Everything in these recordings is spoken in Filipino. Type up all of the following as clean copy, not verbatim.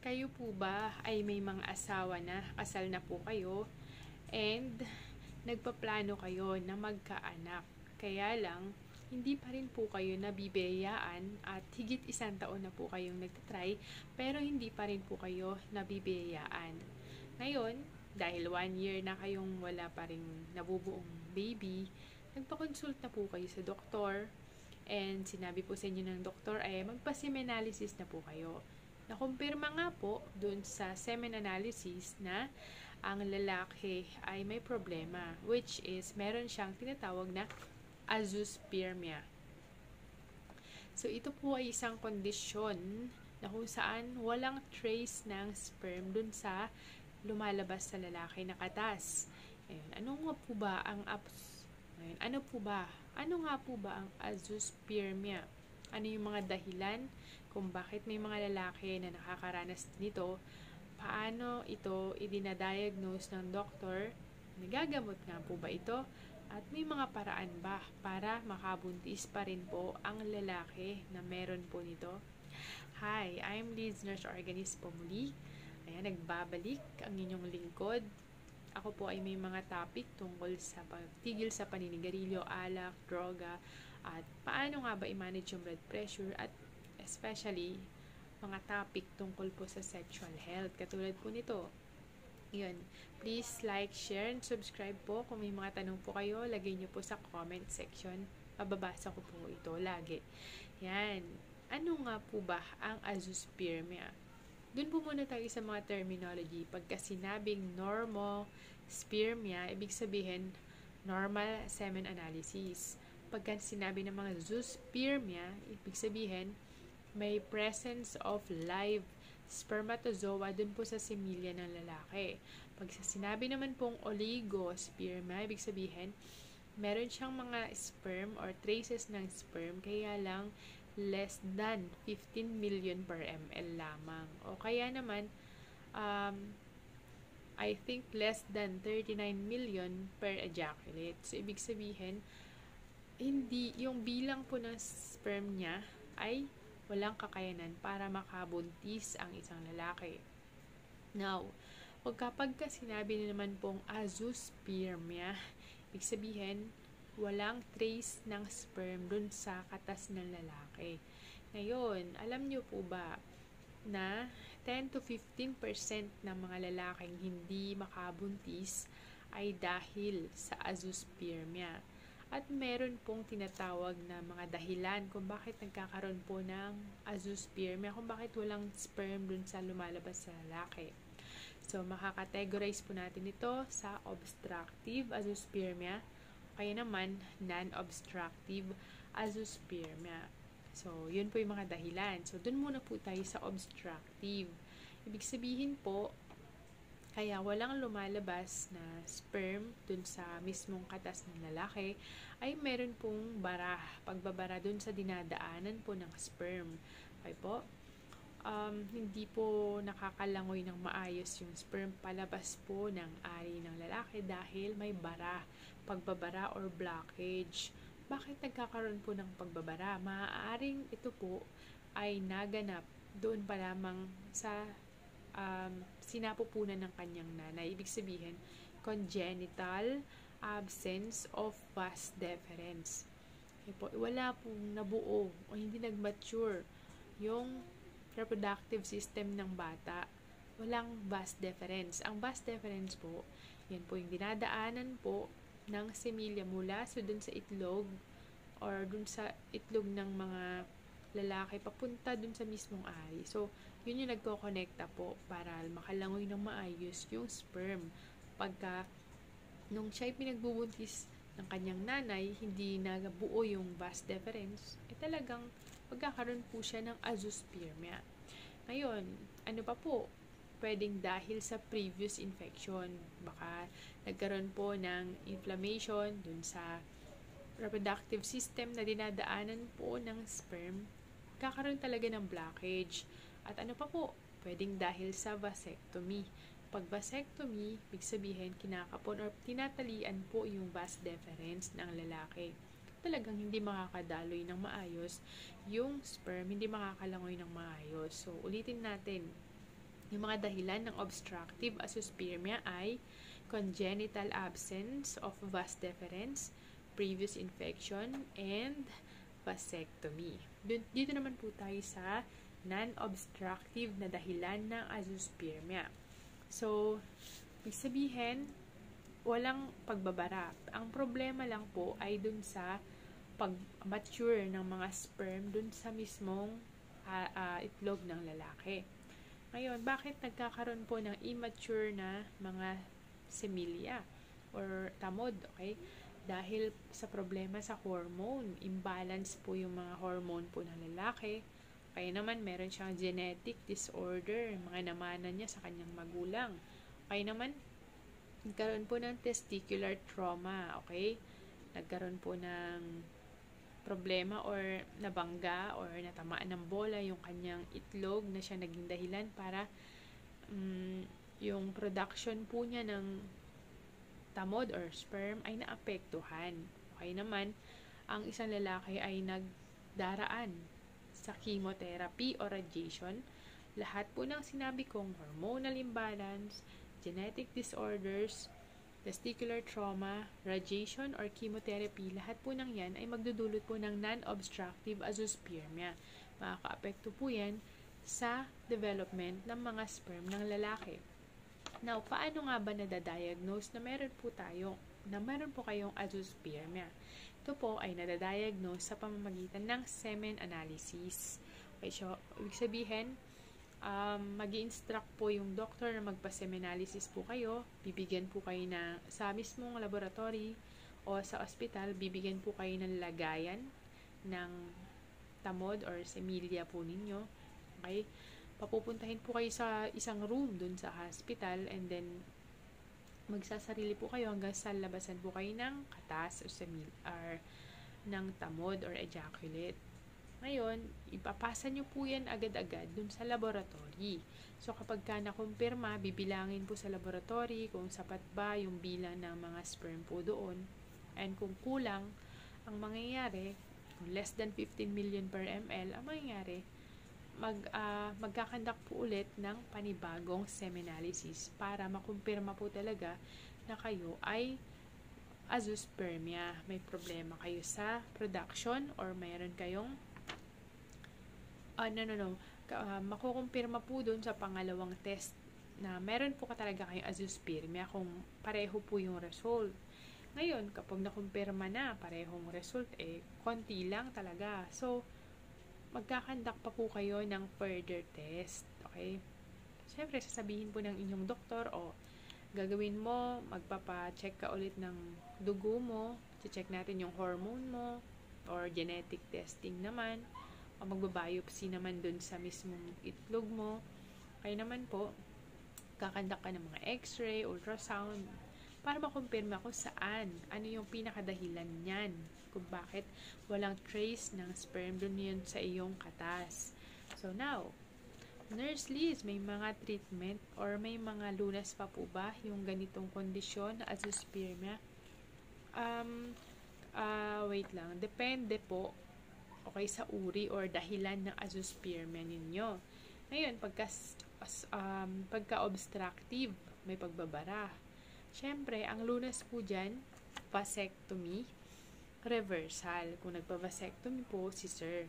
Kayo po ba ay may mga asawa na, kasal na po kayo, and nagpaplano kayo na magkaanak? Kaya lang, hindi pa rin po kayo nabibiyayaan at higit 1 taon na po kayong nagtatry pero hindi pa rin po kayo nabibiyayaan. Ngayon, dahil 1 year na kayong wala pa rin nabubuong baby, nagpa-consult na po kayo sa doktor and sinabi po sa inyo ng doktor ay magpa-semen analysis na po kayo. Nakumpirma nga po dun sa semen analysis na ang lalaki ay may problema, which is meron siyang tinatawag na azoospermia. So ito po ay isang kondisyon na kung saan walang trace ng sperm dun sa lumalabas sa lalaki na katas. Ano nga po ba ang ang azoospermia? Ano yung mga dahilan kung bakit may mga lalaki na nakakaranas nito? Paano ito idinadiagnose ng doktor? Nagagamot nga po ba ito? At may mga paraan ba para makabuntis pa rin po ang lalaki na meron po nito? Hi, I'm Liz Nurse Organist po muli. Ayan, nagbabalik ang inyong lingkod. Ako po ay may mga topic tungkol sa pagtigil sa paninigarilyo, alak, droga, at paano nga ba i-manage yung blood pressure, at especially mga topic tungkol po sa sexual health. Katulad po nito. Yun. Please like, share, and subscribe po. Kung may mga tanong po kayo, lagay nyo po sa comment section. Mababasa ko po ito lagi. Yan. Ano nga po ba ang azoospermia? Doon po muna tayo sa mga terminology. Pagka sinabing normospermia, ibig sabihin normal semen analysis. Pagka sinabi ng mga zoospermia, ibig sabihin may presence of live spermatozoa dun po sa similya ng lalaki. Pag sinabi naman pong oligospermia, ibig sabihin meron siyang mga sperm or traces ng sperm, kaya lang less than 15 million per ml lamang. O kaya naman, I think less than 39 million per ejaculate. So, ibig sabihin, hindi, yung bilang po ng sperm niya ay walang kakayanan para makabuntis ang isang lalaki. Now, kapag sinabi naman pong azoospermia, ibig sabihin, walang trace ng sperm dun sa katas ng lalaki. Ngayon, alam nyo po ba na 10 to 15% ng mga lalaking hindi makabuntis ay dahil sa azoospermia. At meron pong tinatawag na mga dahilan kung bakit nagkakaroon po ng azoospermia, kung bakit walang sperm dun sa lumalabas sa lalaki. So, makakategorize po natin ito sa obstructive azoospermia, kaya naman non-obstructive azoospermia. So, yun po yung mga dahilan. So, dun muna po tayo sa obstructive. Ibig sabihin po, kaya walang lumalabas na sperm dun sa mismong katas ng lalaki, ay meron pong bara, pagbabara dun sa dinadaanan po ng sperm. Okay po? Hindi po nakakalangoy ng maayos yung sperm palabas po ng ari ng lalaki dahil may bara, pagbabara or blockage. Bakit nagkakaroon po ng pagbabara? Maaaring ito po ay naganap doon pa lamang sa sinapupunan ng kanyang nanay. Ibig sabihin, congenital absence of vas deferens. Okay po, wala pong nabuo o hindi nag-mature yung reproductive system ng bata. Walang vas deferens. Ang vas deferens po, yan po yung dinadaanan po ng semilya mula dun sa itlog or dun sa itlog ng mga lalaki papunta dun sa mismong ari. So, yun yung nagko-connecta po para makalangoy ng maayos yung sperm. Pagka nung siya'y pinagbubuntis ng kanyang nanay, hindi nabuo yung vas deferens, talagang magkakaroon po siya ng azoospermia. Ngayon, ano pa po? Pwedeng dahil sa previous infection. Baka nagkaroon po ng inflammation dun sa reproductive system na dinadaanan po ng sperm. Kakaroon talaga ng blockage. At ano pa po? Pwedeng dahil sa vasectomy. Pag vasectomy, ibig sabihin kinakapon or tinatalian po yung vas deferens ng lalaki. Talagang hindi makakadaloy ng maayos yung sperm, hindi makakalangoy ng maayos. So, ulitin natin. Yung mga dahilan ng obstructive azoospermia ay congenital absence of vas deferens, previous infection, and vasectomy. Dito naman po tayo sa non-obstructive na dahilan ng azoospermia. So, ibig sabihin, walang pagbabara. Ang problema lang po ay dun sa pag-mature ng mga sperm dun sa mismong itlog ng lalaki. Ngayon, bakit nagkakaroon po ng immature na mga semilia or tamod, okay? Dahil sa problema sa hormone, imbalance po yung mga hormone po ng lalaki. Kaya naman, meron siyang genetic disorder, mga namana niya sa kanyang magulang. Kaya naman, nagkaroon po ng testicular trauma, okay? Nagkaroon po ng problema or nabangga or natamaan ng bola yung kanyang itlog na siya naging dahilan para yung production po niya ng tamod or sperm ay naapektuhan. Okay naman, ang isang lalaki ay nagdaraan sa chemotherapy o radiation. Lahat po ng sinabi kong hormonal imbalance, genetic disorders, testicular trauma, radiation, or chemotherapy, lahat po ng yan ay magdudulot po ng non-obstructive azoospermia. Makaka-apekto po yan sa development ng mga sperm ng lalaki. Now, paano nga ba nadadiagnose na meron po kayong azoospermia? Ito po ay nadadiagnose sa pamamagitan ng semen analysis. Okay, so, ibig sabihin, mag-i-instruct po yung doctor na magpa-semen-analysis po kayo. Bibigyan po kayo sa mismong laboratory o sa ospital, bibigyan po kayo ng lagayan ng tamod or semilia po ninyo. Okay? Papupuntahin po kayo sa isang room dun sa hospital and then magsasarili po kayo hanggang sa labasan po kayo ng katas o ng tamod or ejaculate. Ngayon, ipapasa nyo po yan agad-agad dun sa laboratory. So, kapag ka nakumpirma, bibilangin po sa laboratory kung sapat ba yung bilang ng mga sperm po doon. And kung kulang, ang mangyayari, kung less than 15 million per ml, ang mangyayari, magkakandak po ulit ng panibagong semen-analysis para makumpirma po talaga na kayo ay azoospermia. May problema kayo sa production or mayroon kayong makukumpirma po dun sa pangalawang test na meron po talaga kayong azoospermia kung pareho po yung result. Ngayon, kapag nakumpirma na parehong result, konti lang talaga. So, magkakandak pa po kayo ng further test. Okay? Siyempre, sasabihin po ng inyong doktor, gagawin mo, magpapa-check ka ulit ng dugo mo, check natin yung hormone mo, or genetic testing naman, o magbabiopsy naman dun sa mismong itlog mo. Kaya naman po, kakandak ka ng mga x-ray, ultrasound, para makumpirma kung saan, ano yung pinakadahilan niyan, kung bakit walang trace ng sperm dun yun sa iyong katas. So now, Nurse Liz, may mga treatment or may mga lunas pa po ba yung ganitong kondisyon na azoospermia? Wait lang. Depende po sa uri or dahilan ng azoospermia ninyo. Ngayon, pagka-obstructive, may pagbabara. Siyempre, ang lunas po dyan, vasectomy, reversal. Kung nagpa-vasectomy po si sir,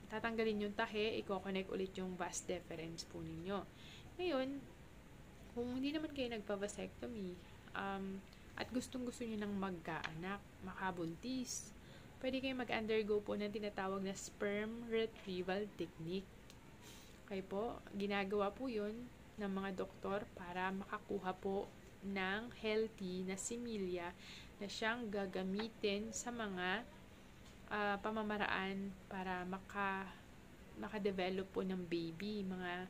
tatanggalin yung tahe, i-connect ulit yung vas deferens po ninyo. Ngayon, kung hindi naman kayo nagpa-vasectomy, at gustong-gusto nyo nang magkaanak, makabuntis, pwede kayo mag-undergo po ng tinatawag na sperm retrieval technique. Okay po, ginagawa po yun ng mga doktor para makakuha po ng healthy na semilia na siyang gagamitin sa mga pamamaraan para maka-develop po ng baby, mga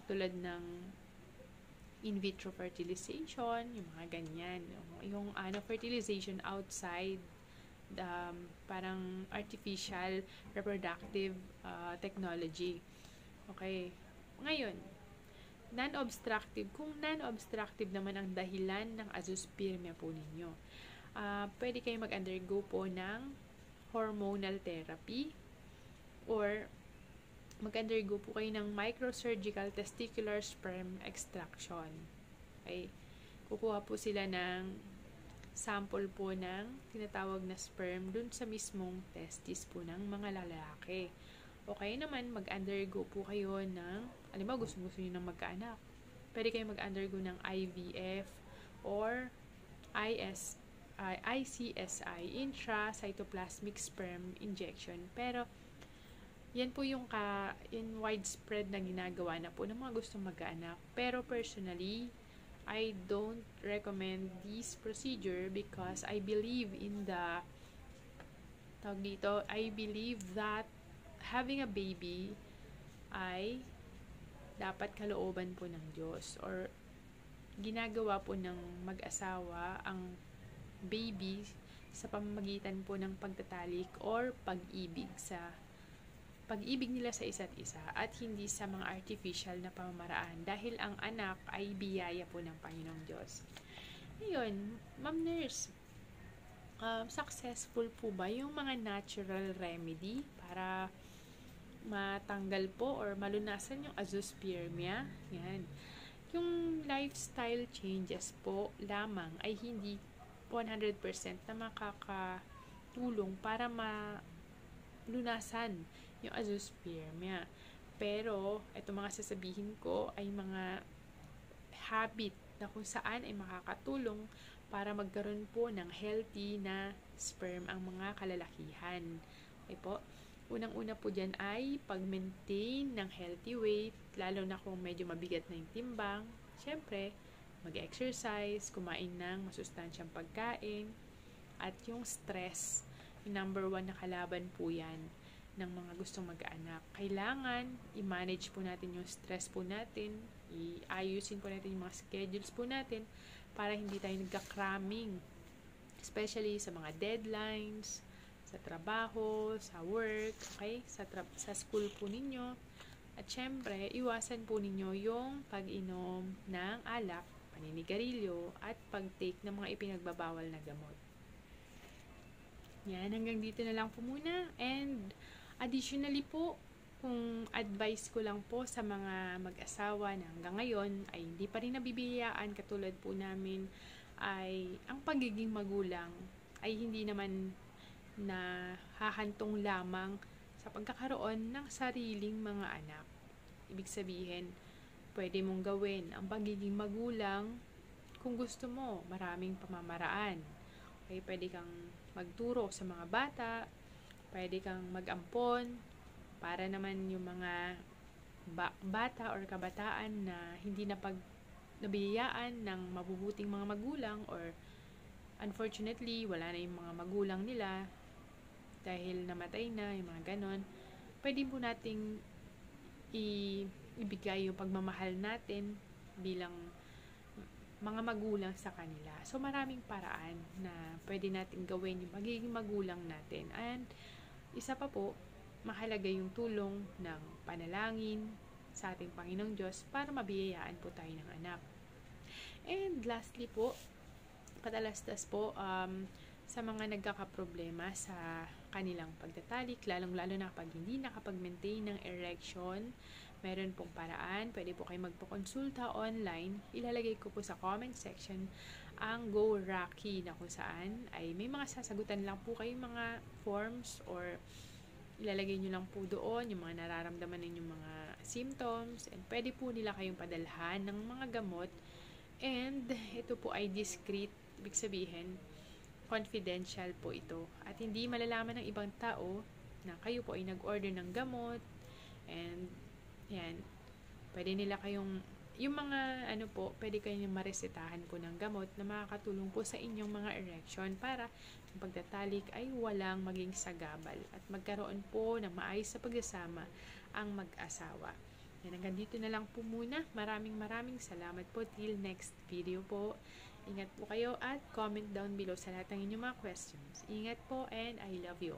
tulad ng in vitro fertilization, yung mga ganyan, yung fertilization outside, parang artificial reproductive technology. Okay. Ngayon, non-obstructive. Kung non-obstructive naman ang dahilan ng azoospermia po ninyo, pwede kayo mag-undergo po ng hormonal therapy or mag-undergo po kayo ng microsurgical testicular sperm extraction. Okay? Kukuha po sila ng sample po ng tinatawag na sperm dun sa mismong testis po ng mga lalaki. Okay naman, mag-undergo po kayo ng, alam mo, gusto nyo ng magkaanak. Pwede kayo mag-undergo ng IVF or ICSI, intracytoplasmic sperm injection. Pero, yan po yung widespread na ginagawa na po ng mga gustong magkaanak. Pero personally, I don't recommend this procedure because I believe in I believe that having a baby ay dapat kalooban po ng Diyos, or ginagawa po ng mag-asawa ang baby sa pamamagitan po ng pagtatalik or pag-ibig nila sa isa't isa at hindi sa mga artificial na pamamaraan, dahil ang anak ay biyaya po ng Panginoong Diyos. Ngayon, Ma'am Nurse, successful po ba yung mga natural remedy para matanggal po or malunasan yung azoospermia? Yan. Yung lifestyle changes po lamang ay hindi 100% na makakatulong para malunasan yung azoospermia. Pero, ito mga sasabihin ko ay mga habit na kung saan ay makakatulong para magkaroon po ng healthy na sperm ang mga kalalakihan. Okay po? Unang-una po dyan ay pag-maintain ng healthy weight, lalo na kung medyo mabigat na yung timbang. Siyempre, mag-exercise, kumain ng masustansyang pagkain, at yung stress, yung number 1 na kalaban po yan ng mga gustong mag-anak. Kailangan i-manage po natin yung stress po natin, iayusin po natin yung mga schedules po natin para hindi tayo nagka-cramming, especially sa mga deadlines, sa trabaho, sa work, okay? Sa school po ninyo. At syempre, iwasan po ninyo yung pag-inom ng alak, paninigarilyo, at pag-take ng mga ipinagbabawal na gamot. Yan, hanggang dito na lang po muna. And additionally po, kung advice ko lang po sa mga mag-asawa na hanggang ngayon ay hindi pa rin nabibiyayaan katulad po namin, ay ang pagiging magulang ay hindi naman na hahantong lamang sa pagkakaroon ng sariling mga anak. Ibig sabihin, pwede mong gawin ang pagiging magulang kung gusto mo, maraming pamamaraan. Okay, pwede kang magturo sa mga bata, pwede kang mag-ampon para naman yung mga bata or kabataan na hindi nabiyayaan ng mabubuting mga magulang, or unfortunately wala na yung mga magulang nila dahil namatay na, yung mga ganon. Pwede po nating ibigay yung pagmamahal natin bilang mga magulang sa kanila. So, maraming paraan na pwede natin gawin yung magiging magulang natin. And, isa pa po, mahalaga yung tulong ng panalangin sa ating Panginoong Diyos para mabiyayaan po tayo ng anak. And, lastly po, kadalastas po, sa mga nagkakaproblema sa kanilang pagtatalik, lalong-lalo na kapag hindi nakapag-maintain ng erection, meron pong paraan. Pwede po kayo magpakonsulta online. Ilalagay ko po sa comment section ang Go Rocky, na kung saan ay may mga sasagutan lang po kayong mga forms, or ilalagay nyo lang po doon yung mga nararamdaman ninyong mga symptoms, and pwede po nila kayong padalhan ng mga gamot. And ito po ay discreet, ibig sabihin confidential po ito, at hindi malalaman ng ibang tao na kayo po ay nag-order ng gamot. And yan, pwede nila kayong, yung mga pwede kayong maresetahan po ng gamot na makakatulong po sa inyong mga erection para yung pagtatalik ay walang maging sagabal at magkaroon po ng maayos sa pagsasama ang mag-asawa. Yan, hanggang dito na lang po muna. Maraming salamat po. Till next video po. Ingat po kayo at comment down below sa lahat ng inyong mga questions. Ingat po, and I love you.